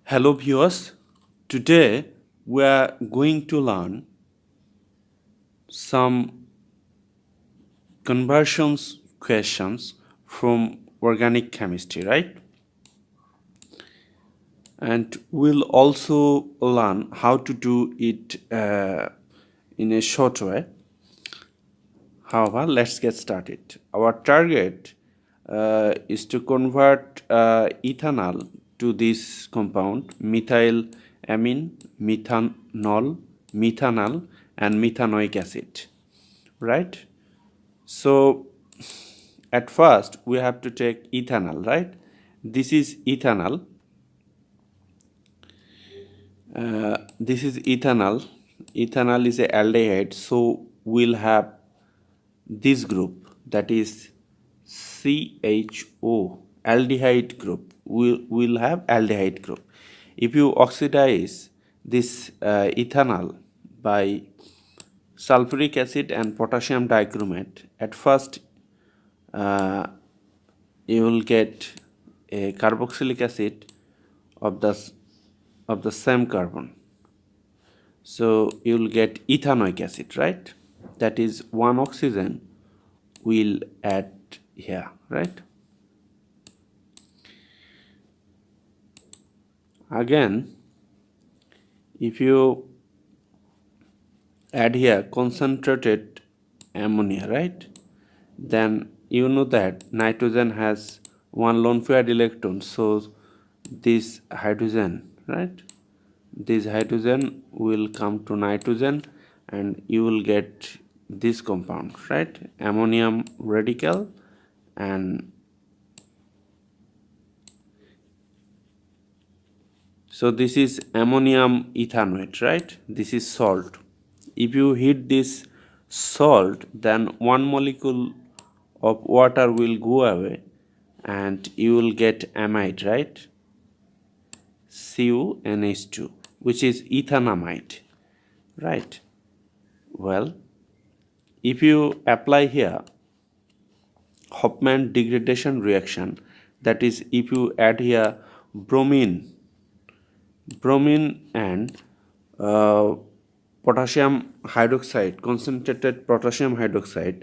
Hello viewers, today we are going to learn some conversions questions from organic chemistry, right? And we'll also learn how to do it in a short way. However, let's get started. Our target is to convert ethanol to this compound methyl amine, methanol, methanal, and methanoic acid, right? So at first we have to take ethanol, right? This is ethanol. This is ethanol. Ethanol is a aldehyde, so we'll have this group, that is CHO, aldehyde group. We'll have aldehyde group. If you oxidize this ethanol by sulfuric acid and potassium dichromate, at first you will get a carboxylic acid of the same carbon. So you will get ethanoic acid, right? That is one oxygen will add here, right? Again, if you add here concentrated ammonia, right, then you know that nitrogen has one lone paired electron, so this hydrogen, right, this hydrogen will come to nitrogen and you will get this compound, right, ammonium radical, and so this is ammonium ethanoate, right? This is salt. If you heat this salt, then one molecule of water will go away and you will get amide, right? CuNH2, which is ethanamide, right? Well, if you apply here Hofmann degradation reaction, that is, if you add here bromine and potassium hydroxide, concentrated potassium hydroxide,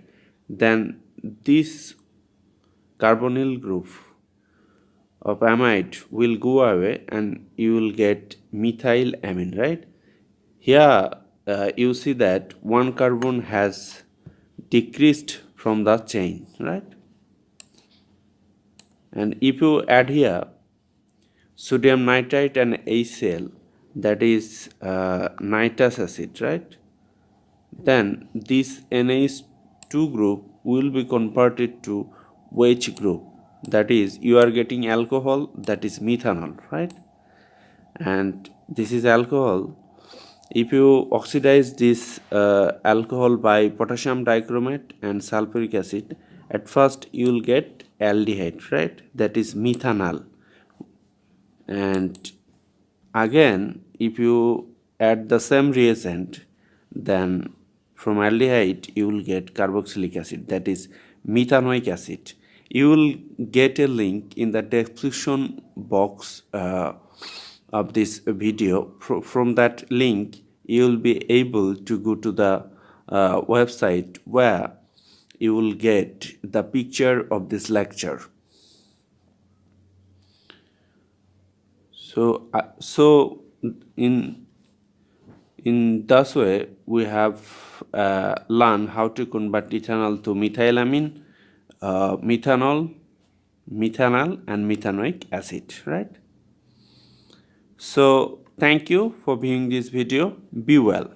then this carbonyl group of amide will go away and you will get methyl amine, right? Here you see that one carbon has decreased from the chain, right? And if you add here sodium nitrite and HCl, that is nitrous acid, right, then this NH2 group will be converted to OH group, that is you are getting alcohol, that is methanol, right? And this is alcohol. If you oxidize this alcohol by potassium dichromate and sulfuric acid, at first you will get aldehyde, right, that is methanal. And again, if you add the same reagent, then from aldehyde you will get carboxylic acid, that is methanoic acid. You will get a link in the description box of this video. From that link you will be able to go to the website where you will get the picture of this lecture. So in this way we have learned how to convert ethanol to methylamine, methanol, methanal, and methanoic acid, right? So thank you for viewing this video. Be well.